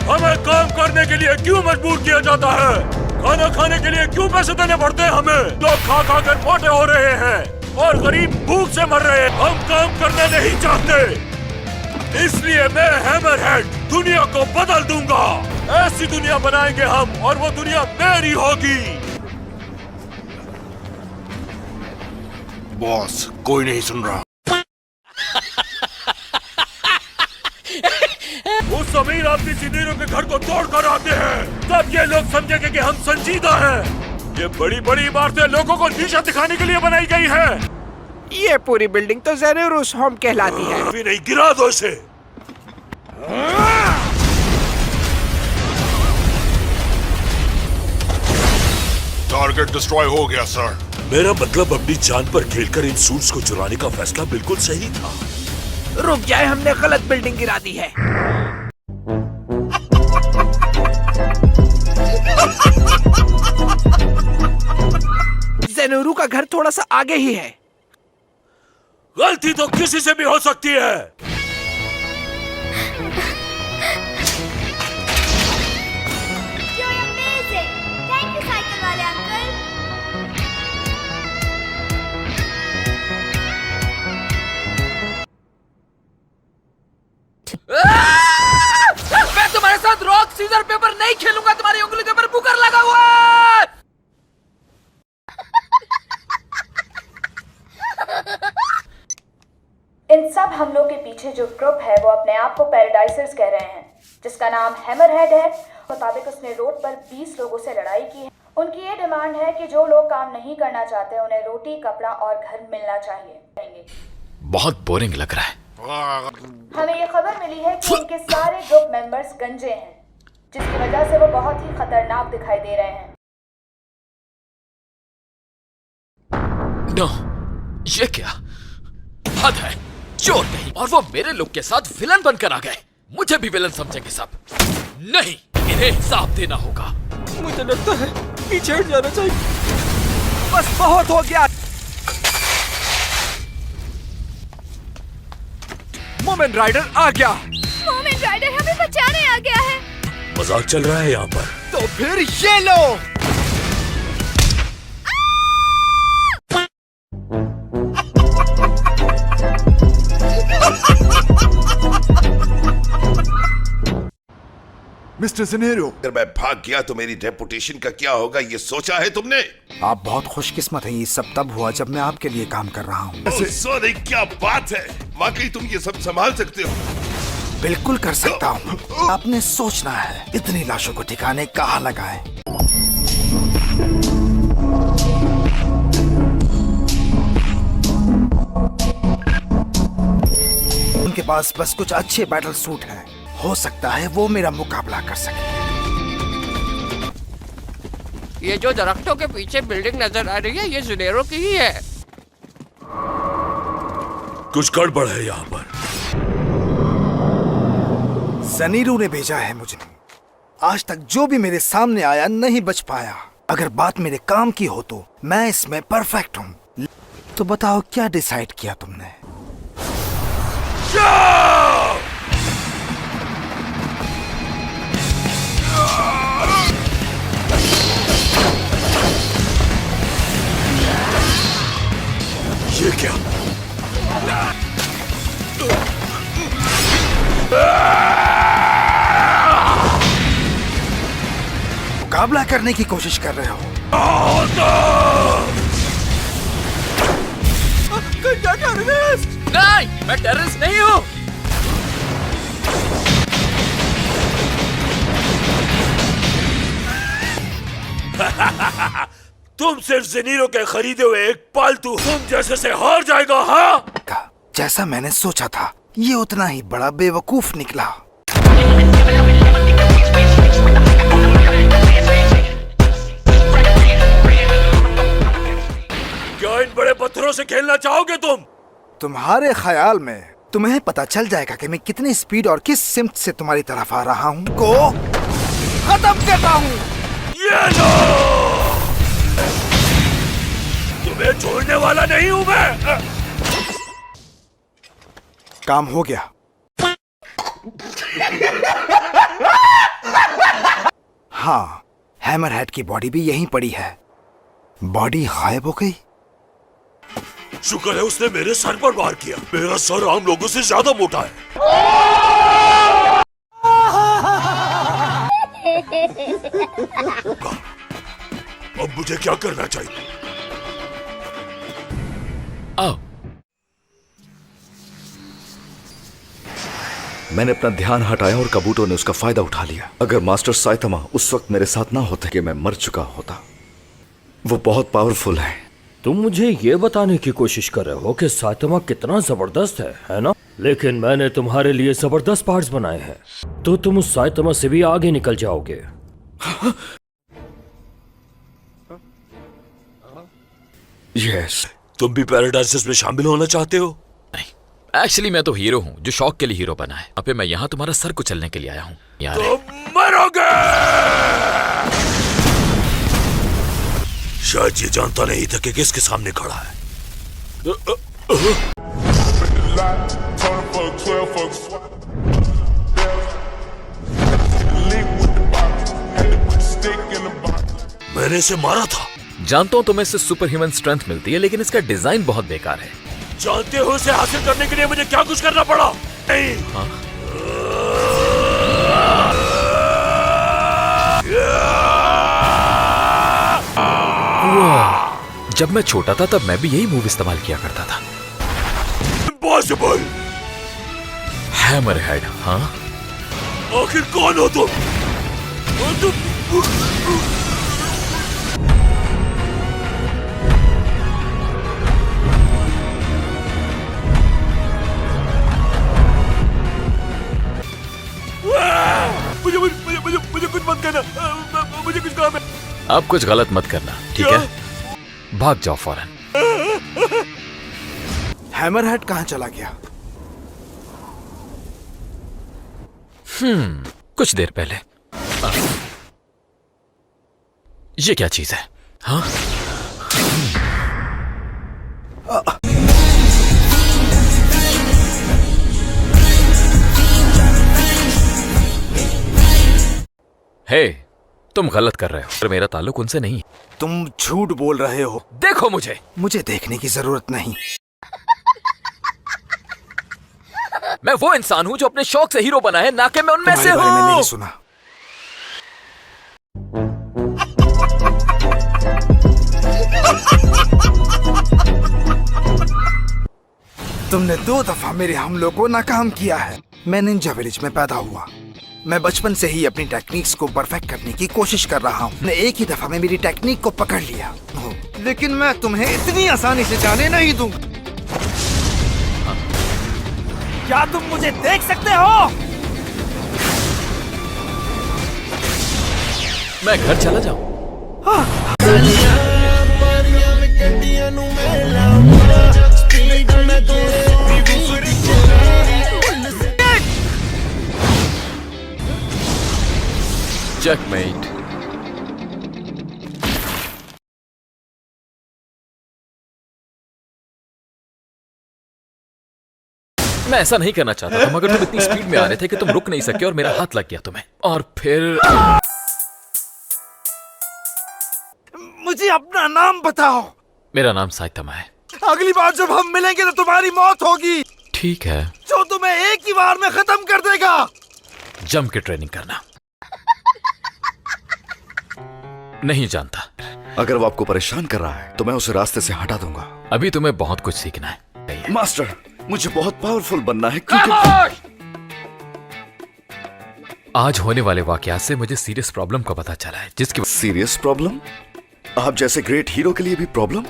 हमें काम करने के लिए क्यों मजबूर किया जाता है? खाना खाने के लिए क्यों पैसे देने पड़ते हैं हमें? लोग खा खा कर मोटे हो रहे हैं और गरीब भूख से मर रहे हैं। हम काम करना नहीं चाहते, इसलिए मैं हैमरहेड दुनिया को बदल दूंगा। ऐसी दुनिया बनाएंगे हम और वो दुनिया मेरी होगी। बॉस, कोई नहीं सुन रहा। उस अमीर आदमी सिनेरो के घर को तोड़ कर आते हैं, तब ये लोग समझेंगे कि हम संजीदा हैं। ये बड़ी बड़ी इमारतें लोगों को नीचा दिखाने के लिए बनाई गई है। ये पूरी बिल्डिंग तो ज़ेनोरुस होम कहलाती है। अभी नहीं, गिरा दो इसे। टारगेट डिस्ट्रॉय हो गया सर। मेरा मतलब अपनी जान पर खेलकर इन सूट्स को चुराने का फैसला बिल्कुल सही था। रुक जाए, हमने गलत बिल्डिंग गिरा दी है। ज़ेनोरू का घर थोड़ा सा आगे ही है। गलती तो किसी से भी हो सकती है। You're amazing. Thank you, cycle वाले अंकल। मैं तुम्हारे साथ रॉक सीजर पेपर नहीं खेलूंगा। तुम्हारी उंगली के ऊपर बुकर लगा हुआ है। इन सब हमलों के पीछे जो ग्रुप है वो अपने आप को पैराडाइजर्स कह रहे हैं, जिसका नाम हैमरहेड है। मुताबिक उसने रोड पर 20 लोगों से लड़ाई की है। उनकी ये डिमांड है कि जो लोग काम नहीं करना चाहते उन्हें रोटी, कपड़ा और घर मिलना चाहिए। बहुत बोरिंग लग रहा है। हमें ये खबर मिली है कि उनके सारे ग्रुप मेंबर्स गंजे हैं, जिसकी वजह से वो बहुत ही खतरनाक दिखाई दे रहे हैं। नो, ये क्या हद है। चोर नहीं, और वो मेरे लोग के साथ विलन बनकर आ गए। मुझे भी विलन समझेंगे सब। नहीं, इन्हें हिसाब देना होगा। मुझे लगता है पीछे हट जाना चाहिए। बस बहुत हो गया। मोमेंट राइडर आ गया। मोमेंट राइडर हमें बचाने आ गया है। मजाक चल रहा है यहाँ पर। तो फिर ये लो। मिस्टर ज़ेनेरो, अगर मैं भाग गया तो मेरी रेपुटेशन का क्या होगा, ये सोचा है तुमने? आप बहुत खुशकिस्मत हैं। ये सब तब हुआ जब मैं आपके लिए काम कर रहा हूँ। सॉरी, क्या बात है? वाकई तुम ये सब संभाल सकते हो? बिल्कुल कर सकता हूँ। आपने सोचना है इतनी लाशों को ठिकाने कहाँ लगाएं। उनके पास बस कुछ अच्छे बैटल सूट हैं। हो सकता है वो मेरा मुकाबला कर सके। ये जो दरख्तों के पीछे बिल्डिंग नजर आ रही है, ये ज़ेनेरो की ही है। कुछ गड़बड़ है यहाँ पर। ज़ेनेरो ने भेजा है मुझे। आज तक जो भी मेरे सामने आया नहीं बच पाया। अगर बात मेरे काम की हो तो मैं इसमें परफेक्ट हूँ। तो बताओ क्या डिसाइड किया तुमने? ये क्या? मुकाबला करने की कोशिश कर रहे हो? नहीं, मैं टेररिस्ट नहीं हूँ। तुम सिर्फ ज़ेनेरो के खरीदे हुए एक पालतू तुम जैसे से हार जाएगा। हाँ, जैसा मैंने सोचा था, ये उतना ही बड़ा बेवकूफ निकला। क्या इन बड़े पत्थरों से खेलना चाहोगे तुम? तुम्हारे ख्याल में तुम्हें पता चल जाएगा कि मैं कितनी स्पीड और किस सिमत से तुम्हारी तरफ आ रहा हूँ। को खत्म करता हूँ। ये लो, तुम्हें छोड़ने वाला नहीं हूँ मैं। काम हो गया। हाँ, हैमरहेड की बॉडी भी यहीं पड़ी है। बॉडी गायब हो गई। शुक्र है उसने मेरे सर पर वार किया। मेरा सर आम लोगों से ज्यादा मोटा है। अब मुझे क्या करना चाहिए? आओ। मैंने अपना ध्यान हटाया और कबूटरों ने उसका फायदा उठा लिया। अगर मास्टर साइतामा उस वक्त मेरे साथ ना होते कि मैं मर चुका होता। वो बहुत पावरफुल है। तुम मुझे ये बताने की कोशिश कर रहे हो कि साइतामा कितना जबरदस्त है ना? लेकिन मैंने तुम्हारे लिए जबरदस्त पार्ट्स बनाए हैं, तो तुम उस साइतामा से भी आगे निकल जाओगे। यस। तुम भी पैराडाइसिस में शामिल होना चाहते हो? नहीं, एक्चुअली मैं तो हीरो हूँ जो शौक के लिए हीरो बना है। अबे मैं यहाँ तुम्हारा सर कुचलने के लिए आया हूँ यार। तो मरोगे। शायद ये जानता नहीं था कि किसके सामने खड़ा है। मैंने इसे मारा था। जानता हूँ तुम्हें इससे सुपर ह्यूमन स्ट्रेंथ मिलती है, लेकिन इसका डिजाइन बहुत बेकार है। जानते हो इसे हासिल करने के लिए मुझे क्या कुछ करना पड़ा? नहीं। हाँ? जब मैं छोटा था तब मैं भी यही मूव इस्तेमाल किया करता था। इम्पॉसिबल। हैमरहेड। हाँ? आखिर कौन हो तुम? मुझे कुछ मत करना। मुझे कुछ काम है। अब कुछ गलत मत करना, ठीक है? भाग जाओ फौरन। हैमरहेड कहाँ चला गया? कुछ देर पहले। ये क्या चीज है? हाँ? हे, तुम गलत कर रहे हो। पर मेरा ताल्लुक उनसे नहीं। तुम झूठ बोल रहे हो। देखो मुझे। मुझे देखने की जरूरत नहीं। मैं वो इंसान हूँ जो अपने शौक से हीरो बना है, ना कि मैं उनमें से तुम्हारे बारे में नहीं हूँ। सुना। तुमने 2 दफा मेरे हमलों को नाकाम किया है। मैं निंजा विलेज में पैदा हुआ। मैं बचपन से ही अपनी टेक्निक्स को परफेक्ट करने की कोशिश कर रहा हूँ। मैं एक ही दफा में मेरी टेक्निक को पकड़ लिया, लेकिन मैं तुम्हें इतनी आसानी से जाने नहीं दूंगा। क्या तुम मुझे देख सकते हो? मैं घर चला जाऊं। चेकमेट। मैं ऐसा नहीं करना चाहता था, मगर तुम इतनी स्पीड में आ रहे थे कि तुम रुक नहीं सके और मेरा हाथ लग गया तुम्हें। और फिर मुझे अपना नाम बताओ। मेरा नाम साइतामा है। अगली बार जब हम मिलेंगे तो तुम्हारी मौत होगी। ठीक है। जो तुम्हें एक ही बार में खत्म कर देगा। जम के ट्रेनिंग करना। नहीं जानता। अगर वो आपको परेशान कर रहा है तो मैं उसे रास्ते से हटा दूंगा। अभी तुम्हें बहुत कुछ सीखना है। मास्टर, मुझे बहुत पावरफुल बनना है क्योंकि आज होने वाले वाकयात से मुझे सीरियस प्रॉब्लम का पता चला है, जिसकी सीरियस प्रॉब्लम? आप जैसे ग्रेट हीरो के लिए भी प्रॉब्लम?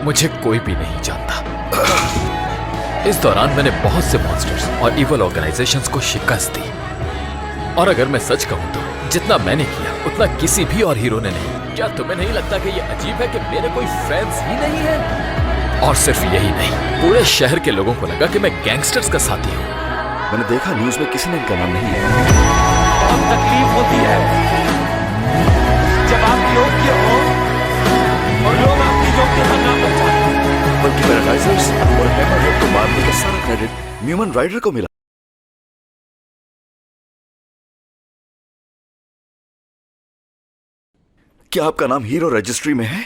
मुझे कोई भी नहीं जानता। इस दौरान मैंने बहुत से मॉन्स्टर्स और इवल ऑर्गेनाइजेशंस को शिकस्त दी। और अगर मैं सच कहूं तो जितना मैंने किया उतना किसी भी और हीरो ने नहीं। क्या तुम्हें नहीं लगता कि यह अजीब है कि मेरे कोई फैंस ही नहीं है? और सिर्फ यही नहीं, पूरे शहर के लोगों को लगा कि मैं गैंगस्टर्स का साथी हूँ। मैंने देखा न्यूज में किसी ने इनका नाम नहीं लिया। अब तकलीफ होती है जब आप योग्य हो और लोग आपकी योग्यता ना पहचानें। बल्कि पैराडाइजर्स और हैमरहेड को मारने का सारा क्रेडिट ह्यूमन राइडर को मिला। क्या आपका नाम हीरो रजिस्ट्री में है?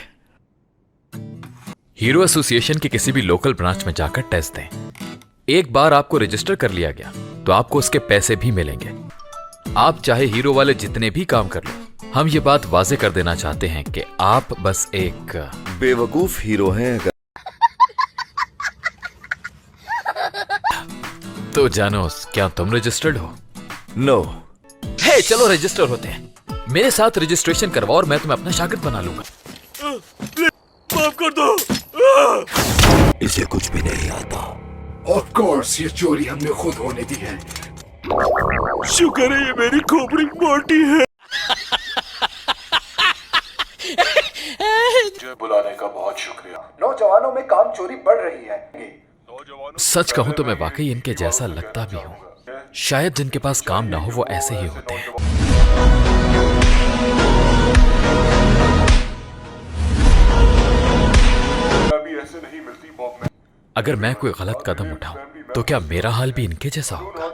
हीरो एसोसिएशन के किसी भी लोकल ब्रांच में जाकर टेस्ट दें। एक बार आपको रजिस्टर कर लिया गया तो आपको उसके पैसे भी मिलेंगे। आप चाहे हीरो वाले जितने भी काम कर लो, हम ये बात वाजे कर देना चाहते हैं कि आप बस एक बेवकूफ हीरो हैं। तो जानोस, क्या तुम रजिस्टर्ड हो? नो। हे, चलो रजिस्टर होते हैं। मेरे साथ रजिस्ट्रेशन करवाओ और मैं तुम्हें अपना शागिर्द बना लूंगा। माफ कर दो। इसे कुछ भी नहीं आता। ऑफ कोर्स ये चोरी हमने खुद होने दी है। शुक्र है ये मेरी खोपड़ी मोटी है। मुझे बुलाने का बहुत शुक्रिया। नौजवानों में काम चोरी बढ़ रही है। सच कहूं तो मैं वाकई इनके जैसा लगता भी हूं। शायद जिनके पास काम ना हो वो ऐसे ही होते हैं। ऐसे नहीं मिलती बॉब में। अगर मैं कोई गलत कदम उठाऊं तो क्या मेरा हाल भी इनके जैसा होगा?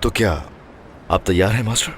तो क्या आप तैयार हैं मास्टर?